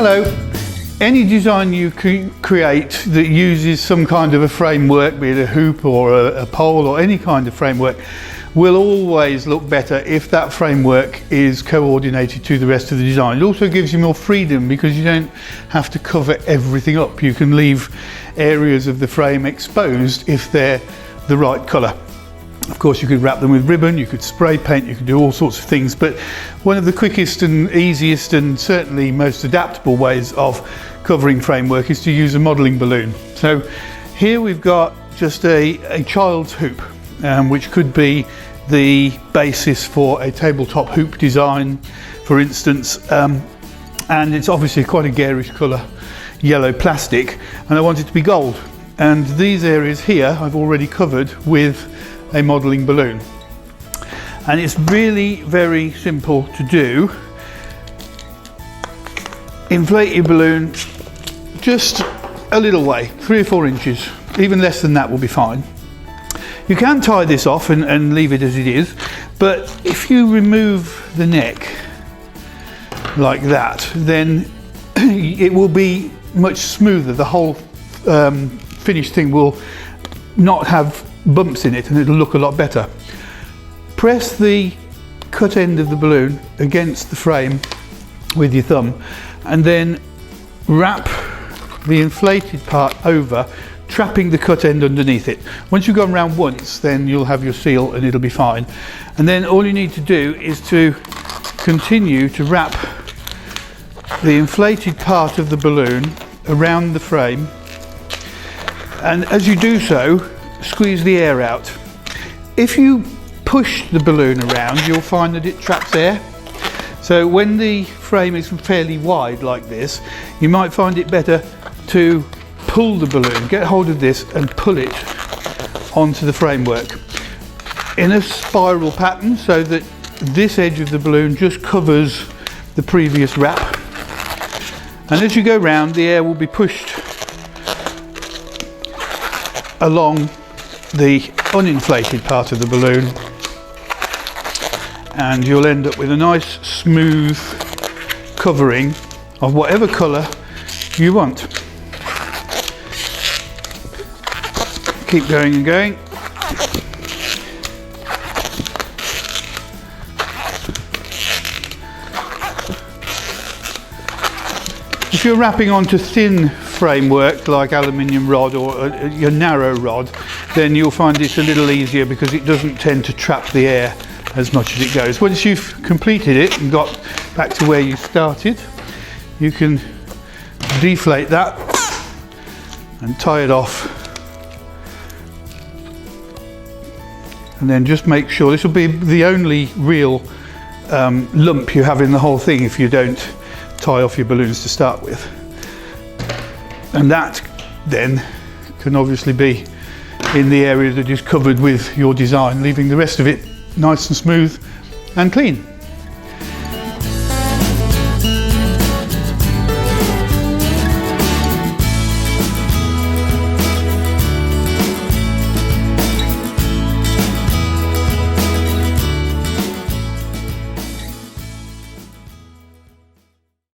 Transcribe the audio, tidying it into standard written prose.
Hello. Any design you create that uses some kind of a framework, be it a hoop or a pole or any kind of framework, will always look better if that framework is coordinated to the rest of the design. It also gives you more freedom because you don't have to cover everything up. You can leave areas of the frame exposed if they're the right colour. Of course, you could wrap them with ribbon, you could spray paint, you could do all sorts of things, but one of the quickest and easiest and certainly most adaptable ways of covering framework is to use a modelling balloon. So here we've got just a child's hoop, which could be the basis for a tabletop hoop design, for instance, and it's obviously quite a garish colour, yellow plastic, and I want it to be gold. And these areas here I've already covered with a modelling balloon, and it's really very simple to do. Inflate your balloon just a little way, 3 or 4 inches, even less than that will be fine. You can tie this off and leave it as it is, but if you remove the neck like that, then it will be much smoother. The whole finished thing will not have bumps in it and it'll look a lot better. Press the cut end of the balloon against the frame with your thumb and then wrap the inflated part over, trapping the cut end underneath it. Once you've gone round once, then you'll have your seal and it'll be fine. And then all you need to do is to continue to wrap the inflated part of the balloon around the frame, and as you do so, squeeze the air out. If you push the balloon around, you'll find that it traps air. So when the frame is fairly wide like this, you might find it better to pull the balloon, get hold of this and pull it onto the framework in a spiral pattern so that this edge of the balloon just covers the previous wrap. And as you go round, the air will be pushed along the uninflated part of the balloon, and you'll end up with a nice smooth covering of whatever colour you want. Keep going and going. If you're wrapping onto thin framework like aluminium rod or a narrow rod, then you'll find it's a little easier because it doesn't tend to trap the air as much as it goes. Once you've completed it and got back to where you started, you can deflate that and tie it off, and then just make sure this will be the only real lump you have in the whole thing if you don't tie off your balloons to start with. And that then can obviously be in the area that is covered with your design, leaving the rest of it nice and smooth and clean.